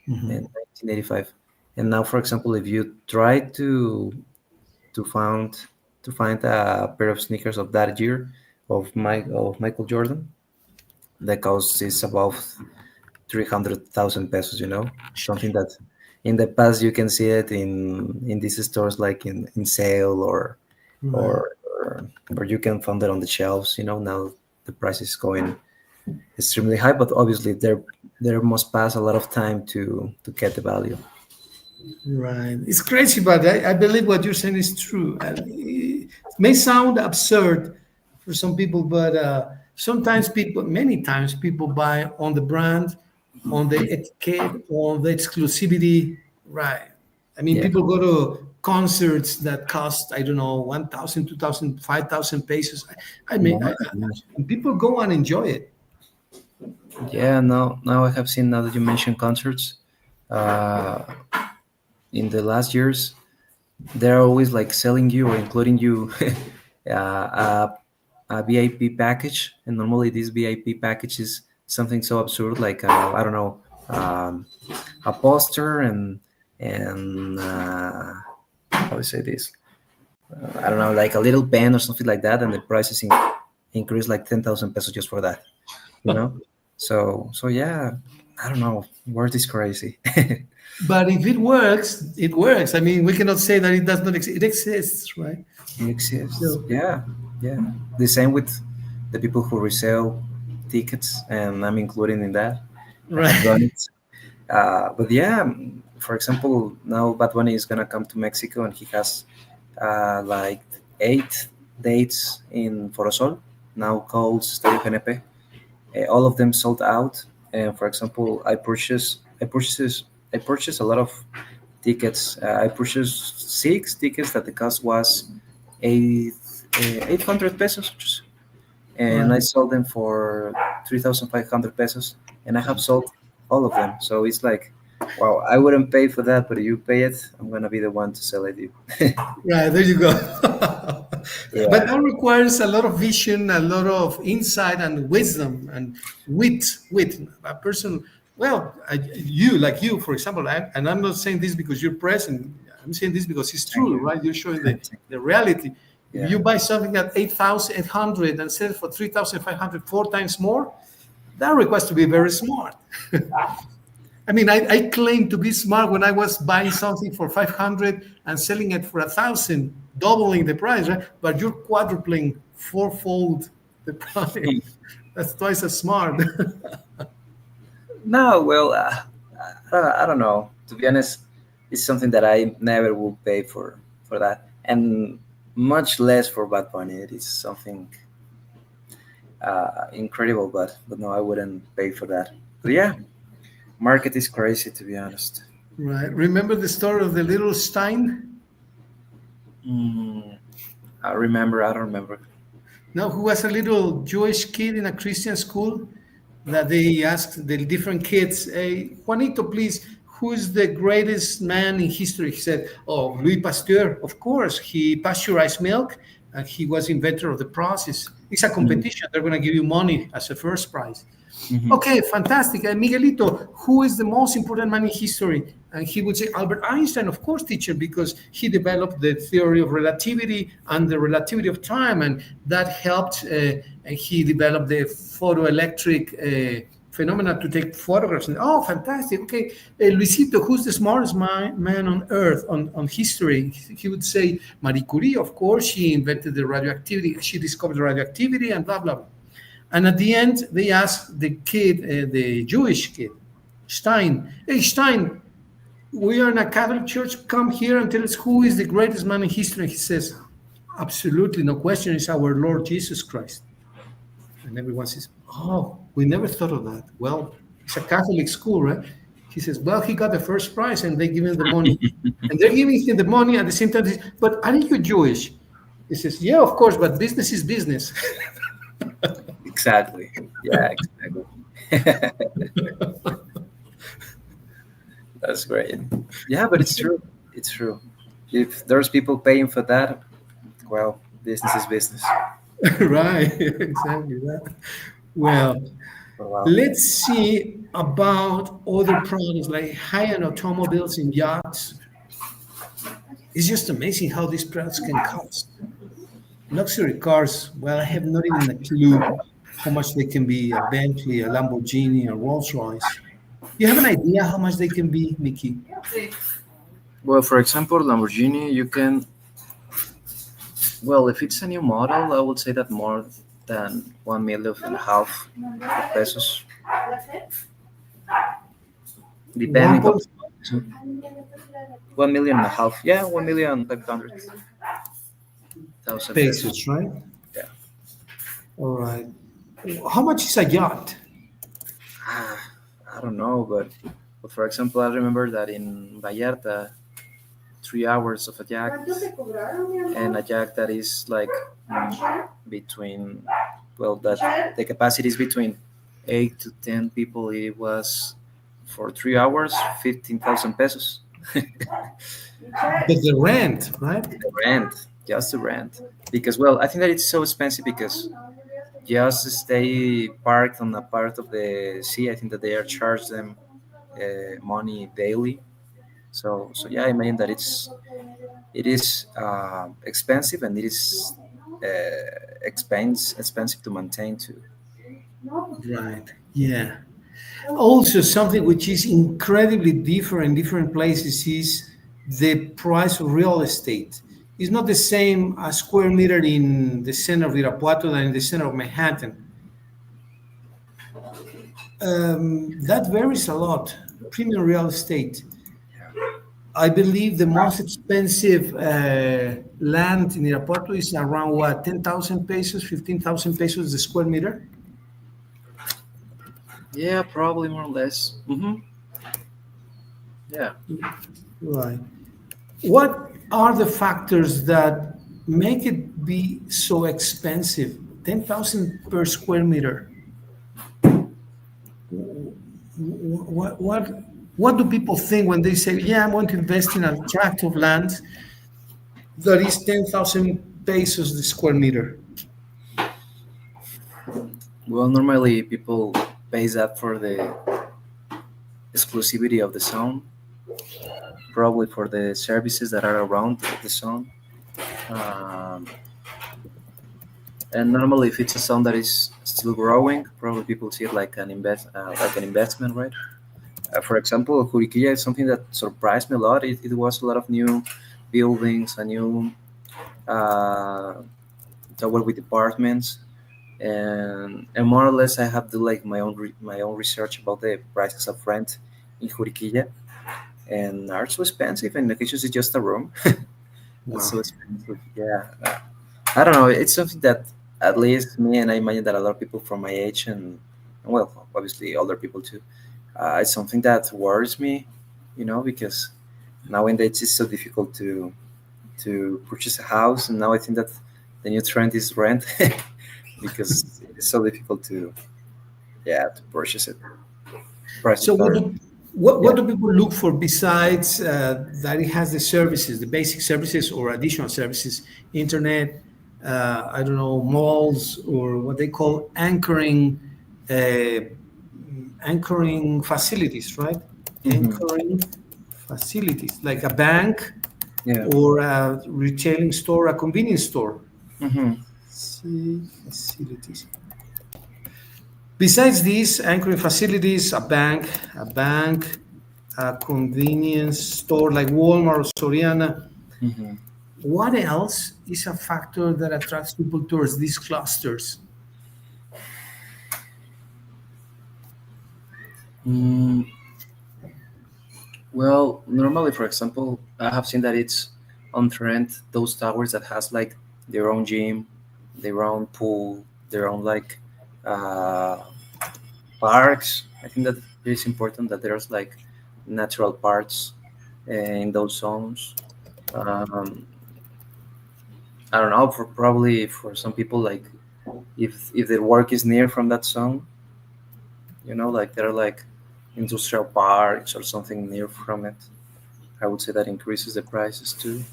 in Mm-hmm. 1985. And now, for example, if you try to find to find a pair of sneakers of that year of Michael Jordan, the cost is above 300,000 pesos. You know, something that in the past you can see it in these stores like in sale Right. or or or you can find it on the shelves. You know, now the price is going extremely high, but obviously there must pass a lot of time to get the value. Right. It's crazy, but I believe what you're saying is true. And it may sound absurd for some people, but Sometimes people, many times people buy on the brand, on the etiquette, on the exclusivity, right? I mean, Yeah. people go to concerts that cost, I don't know, 1,000, 2,000, 5,000 pesos. I mean, Oh my gosh. and people go and enjoy it. Yeah, now I have seen, now that you mention concerts, uh, in the last years, they're always like selling you or including you a VIP package, and normally this VIP package is something so absurd, like I don't know, um, a poster and how do I say this? I don't know, like a little pen or something like that, and the price is increased like 10,000 pesos just for that, you know. So yeah, I don't know. World is crazy. But if it works, it works. I mean, we cannot say that it does not exist. It exists, right? It exists. So, Yeah, yeah. The same with the people who resell tickets, and I'm including in that. I have right, done it. But yeah, for example, now Bad Bunny is gonna come to Mexico, and he has like 8 dates in Forosol, now called Estadio GNP. All of them sold out. And for example, I purchased a lot of tickets. I purchased 6 tickets that the cost was eight 800 pesos, and I right. sold them for 3,500 pesos, and I have sold all of them. So it's like, wow, I wouldn't pay for that, but if you pay it, I'm gonna be the one to sell it to you. Right, there you go. But Yeah. that requires a lot of vision, a lot of insight and wisdom and wit. Wit. A person, well, you, like you, for example, and I'm not saying this because you're present. I'm saying this because it's Thank true, you. right? You're showing Thank the reality. If Yeah. you buy something at 8,800 and sell it for 3,500, 4 times more, that requires to be very smart. I mean, I claim to be smart when I was buying something for 500 and selling it for 1,000, doubling the price, right? But you're quadrupling, fourfold the price. That's twice as smart. No, well, I don't know. To be honest, it's something that I never will pay for that, and much less for Bad Bunny. It is something incredible, but no, I wouldn't pay for that. But yeah, market is crazy, to be honest. Right. Remember the story of the little Stein? Mm, I remember. I don't remember. No, who was a little Jewish kid in a Christian school that they asked the different kids, hey, Juanito, please, who's the greatest man in history? He said, oh, Louis Pasteur. Of course, he pasteurized milk and he was inventor of the process. It's a Mhm. competition. They're going to give you money as a first prize. Mhm. Okay, fantastic. And Miguelito, who is the most important man in history? And he would say, Albert Einstein, of course, teacher, because he developed the theory of relativity and the relativity of time. And that helped, and he developed the photoelectric phenomena to take photographs. And, oh, fantastic. Okay, Luisito, who's the smartest man on earth, on history? He would say, Marie Curie, of course, she invented the radioactivity. She discovered the radioactivity and blah, blah, blah. And at the end, they asked the kid, the Jewish kid, Stein, hey, Stein, we are in a Catholic church. Come here and tell us who is the greatest man in history. He says, absolutely, no question, it's our Lord Jesus Christ. And everyone says, oh, we never thought of that. Well, it's a Catholic school, right? He says, well, he got the first prize and they give him the money. And they're giving him the money at the same time. They say, but aren't you Jewish? He says, yeah, of course, but business is business. Exactly. Yeah, exactly. That's great. Yeah, but it's true. It's true. If there's people paying for that, well, business is business. Right, exactly that. Well, Oh, wow. let's see about other products like high-end automobiles and yachts. It's just amazing how these products can cost. Luxury cars, well, I have not even a clue how much they can be, a Bentley, a Lamborghini, a Rolls Royce. You have an idea how much they can be, Mickey? Well, for example, Lamborghini, you can, well, if it's a new model, I would say that more than 1.5 million pesos, depending on 1.5 million. Yeah, 1,500,000 pesos. Pesos, right? Yeah. All right. How much is a yacht? Ah, I don't know, but for example, I remember that in Vallarta, 3 hours of a jack, and a jack that is like between, well, that the capacity is between 8 to 10 people. It was for 3 hours, 15,000 pesos. But the rent, right? The rent, just the rent. Because, well, I think that it's so expensive because just stay parked on a part of the sea. I think that they are charged them money daily. So yeah, I imagine that it is expensive, and it is expensive to maintain too. Right. Yeah. Also, something which is incredibly different in different places is the price of real estate. It's not the same a square meter in the center of Irapuato than in the center of Manhattan. That varies a lot. Premium real estate. I believe the most expensive land in Irapuato is around what, 10,000 pesos, 15,000 pesos the square meter? Yeah, probably more or less. Yeah. Right. What are the factors that make it be so expensive? 10,000 per square meter. What, what, what do people think when they say, yeah, I'm going to invest in a tract of land that is 10,000 pesos the square meter? Well, normally people pays that for the exclusivity of the sound, probably for the services that are around the sound. Um, and normally, if it's a sound that is still growing, probably people see it like an investment, right? For example, Juriquilla is something that surprised me a lot. It was a lot of new buildings, a new uh, tower with apartments, and more or less I have to like my own research about the prices of rent in Juriquilla, and are so expensive. And occasions it's just a room. That's Wow. so expensive. Yeah, I don't know. It's something that at least me, and I imagine that a lot of people from my age and well, obviously older people too. It's something that worries me, because nowadays it's so difficult to purchase a house, and now I think that the new trend is rent because it's so difficult to, yeah, to purchase it. So Prices are, what yeah. do people look for besides that it has the services, the basic services or additional services, internet, I don't know, malls or what they call uh, anchoring facilities, right? Hmm. Anchoring facilities like a bank Yeah. or a retailing store, a convenience store. Hmm. See facilities. Besides these anchoring facilities, a bank, a convenience store like Walmart or Soriana, Hmm. what else is a factor that attracts people towards these clusters? Mm, well, normally, for example, I have seen that it's on trend those towers that has like their own gym, their own pool, their own like uh, parks. I think that it is important that there's like natural parts in those zones. Um, I don't know, for probably for some people, like if their work is near from that zone, like there are like industrial parks or something near from it. I would say that increases the prices too.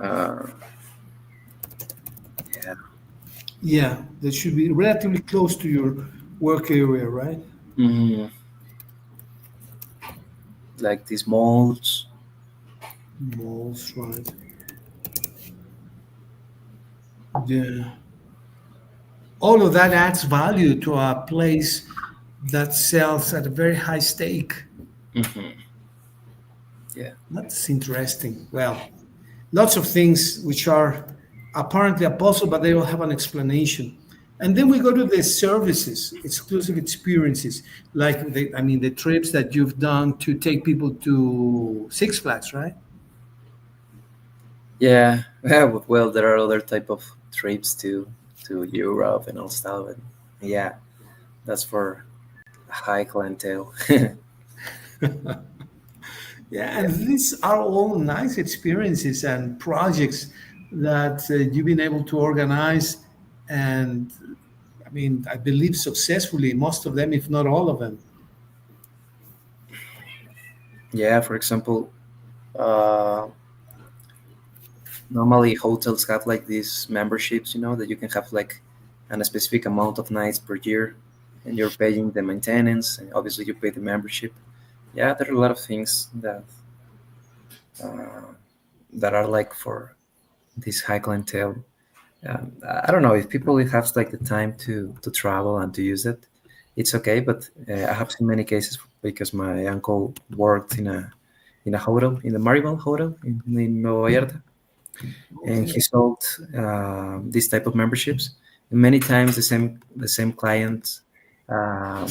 Uh, yeah. Yeah, they should be relatively close to your work area, right? Hmm. Like these malls. Malls, right? Yeah. All of that adds value to a place that sells at a very high stake. Hmm. Yeah. That's interesting. Well, lots of things which are apparently a puzzle, but they all have an explanation. And then we go to the services, exclusive experiences, like the trips that you've done to take people to Six Flags, right? Yeah. Yeah. But, well, there are other type of trips too to Europe and all stuff. And yeah, that's for high clientele. Yeah, Yeah. and these are all nice experiences and projects that you've been able to organize, and I mean, I believe successfully, most of them, if not all of them. Yeah, for example, uh, normally hotels have like these memberships, that you can have like a specific amount of nights per year, and you're paying the maintenance, and obviously you pay the membership. Yeah, there are a lot of things uh, that are like for this high clientele. I don't know if people have like the time to travel and to use it, it's okay. But I have seen many cases because my uncle worked in a hotel, in the Maribel Hotel in Nueva Vallarta, and Okay. he sold this type of memberships. And many times the same client um,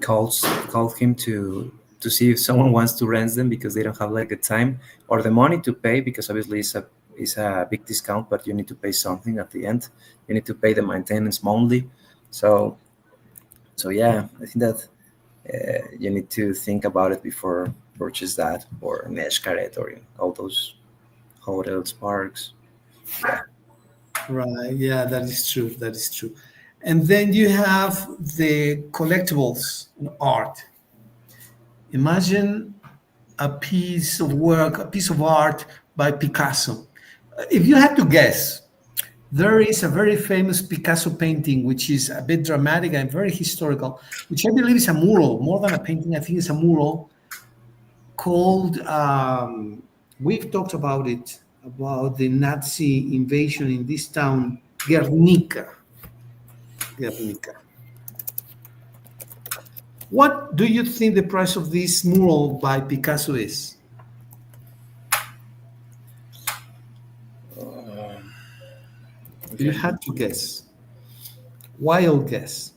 called him to see if someone wants to rent them because they don't have like the time or the money to pay, because obviously it's a big discount, but you need to pay something at the end. You need to pay the maintenance monthly. So so yeah, I think that you need to think about it before purchase that, or Neshkaret, or all those hotels, parks. Yeah. Right. Yeah, that is true. That is true. And then you have the collectibles and art. Imagine a piece of work, a piece of art by Picasso. If you had to guess, there is a very famous Picasso painting, which is a bit dramatic and very historical, which I believe is a mural, more than a painting. I think it's a mural called, we've talked about it, about the Nazi invasion in this town, Guernica. Guernica. What do you think the price of this mural by Picasso is? Um, If you okay. had to guess, wild guess.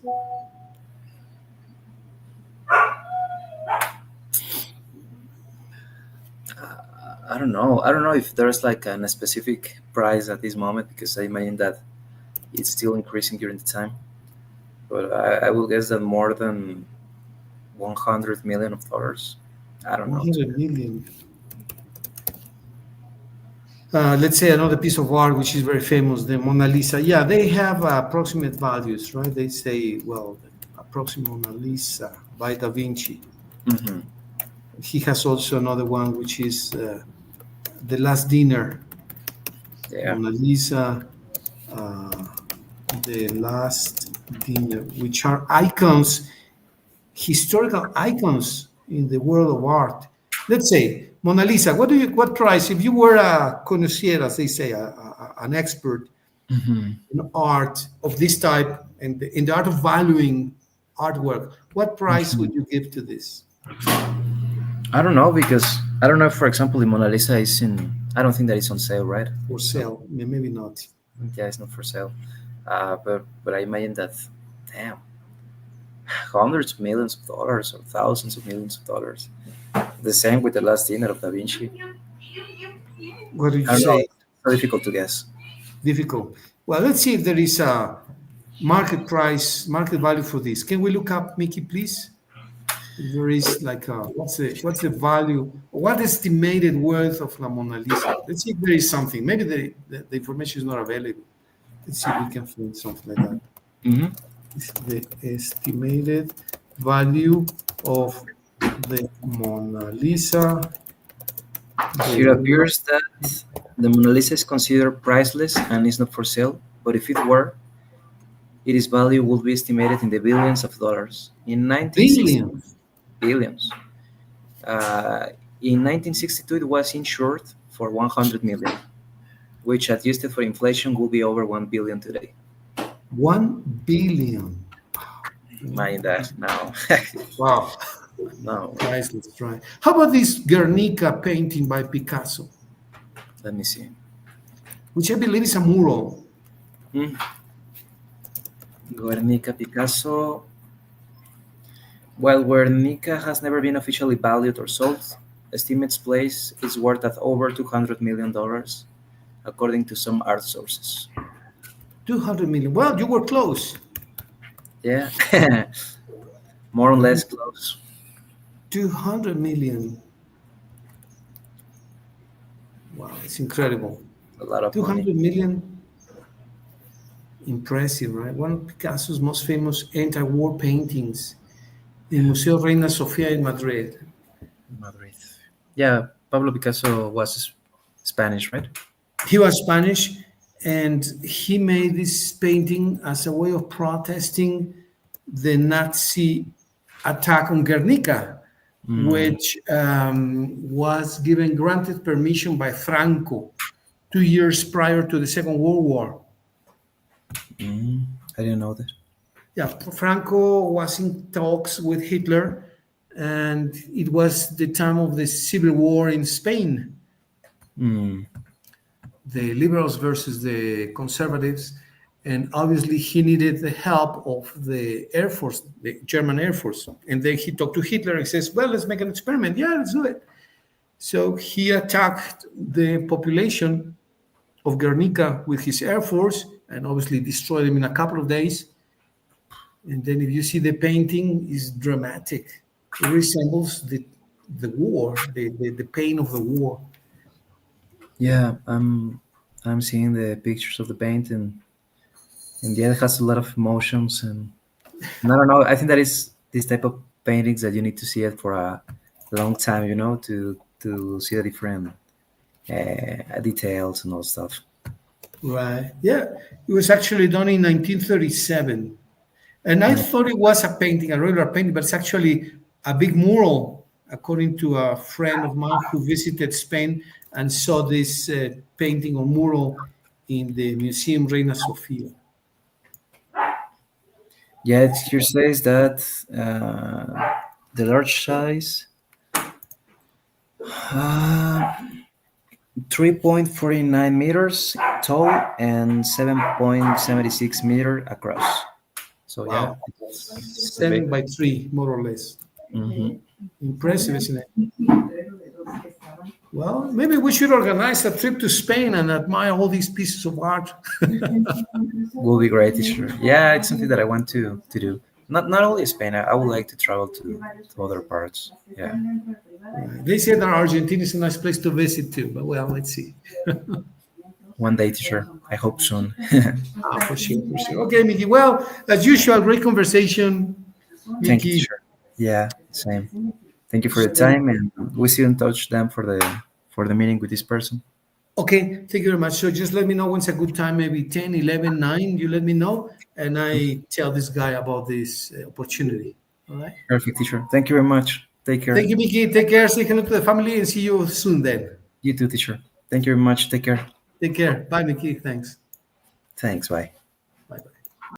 I don't know. I don't know if there's like a specific price at this moment, because I imagine that it's still increasing during the time. But I will guess that more than 100 million of dollars. I don't know. 100 million. Let's say another piece of art which is very famous, the Mona Lisa. Yeah, they have approximate values, right? They say, well, the approximate Mona Lisa by Da Vinci. Hmm. He has also another one which is The Last Dinner, Yeah. Mona Lisa, uh, The Last Dinner, which are icons, historical icons in the world of art. Let's say Mona Lisa. What price, if you were a connoisseur, as they say, an expert Hmm. in art of this type and in the art of valuing artwork, what price Hmm. would you give to this I don't know, because I don't know if, for example, the Mona Lisa is in. I don't think that it's on sale, right? for No. sale? Maybe not. Yeah, it's not for sale. But I imagine that, damn, hundreds of millions of dollars or thousands of millions of dollars. The same with the Last Dinner of Da Vinci. What do you I don't know. say? It's so difficult to guess. Difficult. Well, let's see if there is a market price, market value for this. Can we look up, Mickey, please? If there is like what's the value, what estimated worth of La Mona Lisa? Let's see if there is something. Maybe the information is not available. Let's see if we can find something like that. Hmm. Is the estimated value of the Mona Lisa, It the appears that the Mona Lisa is considered priceless and is not for sale, but if it were, its value would be estimated in the billions of dollars. In 1960, billion, billions. Uh, in 1962, it was insured for 100 million, which adjusted for inflation will be over 1 billion today. 1 billion. Mind that now. Wow, No, priceless, right? How about this Guernica painting by Picasso, let me see. which I believe is a mural? Hmm. Guernica Picasso. While Guernica has never been officially valued or sold, estimates place its worth at over $200 million, according to some art sources. 200 million. Well, you were close. Yeah, more or less close. 200 million. Wow, it's incredible. A lot of money. 200 million. Impressive, right? One of Picasso's most famous anti-war paintings in Museo Reina Sofia in Madrid. Madrid. Yeah, Pablo Picasso was Spanish, right? He was Spanish, and he made this painting as a way of protesting the Nazi attack on Guernica, Mm, which was given granted permission by Franco 2 years prior to the Second World War. mm, I didn't know that. Yeah, Franco was in talks with Hitler, and it was the time of the Civil War in Spain, Mm, the liberals versus the conservatives. And obviously, he needed the help of the Air Force, the German Air Force. And then he talked to Hitler and says, well, let's make an experiment. Yeah, let's do it. So he attacked the population of Guernica with his Air Force and obviously destroyed them in a couple of days. And then if you see the painting, is dramatic. It resembles the war, the pain of the war. yeah, I'm seeing the pictures of the paint, and yeah, it has a lot of emotions, and I don't know. I think that is this type of paintings that you need to see it for a long time, to see the different details and all stuff. Right. Yeah. It was actually done in 1937. And I Mm, thought it was a painting, a regular painting, but it's actually a big mural, according to a friend of mine who visited Spain and saw this painting or mural in the Museum Reina Sofia. yeah, here says that the large size, uh, 3.49 meters tall and 7.76 meter across. So yeah, Wow. it's big. 7 by 3, more or less. Hmm. Impressive, isn't it? Well, maybe we should organize a trip to Spain and admire all these pieces of art. Will be great, sure. Yeah, it's something that I want to do. Not only Spain. I would like to travel to other parts. Yeah, They say that Argentina is a nice place to visit too, but well, let's see. one day, teacher. I hope soon. Ah, for sure, for sure. Okay, Mickey. Well, as usual, great conversation, Thank you, Mickey. teacher. Yeah, same. Thank you for your So, time, and we see you in touch then for the meeting with this person. okay, thank you very much. So just let me know when's a good time, maybe 10, 11, 9. You let me know, and I tell this guy about this opportunity. All right. Perfect, teacher. Thank you very much. Take care. Thank you, Mickey. Take care. Say hello to the family and see you soon then. You too, teacher. Thank you very much. Take care. Take care. Bye, Mickey. Thanks. Thanks. Bye.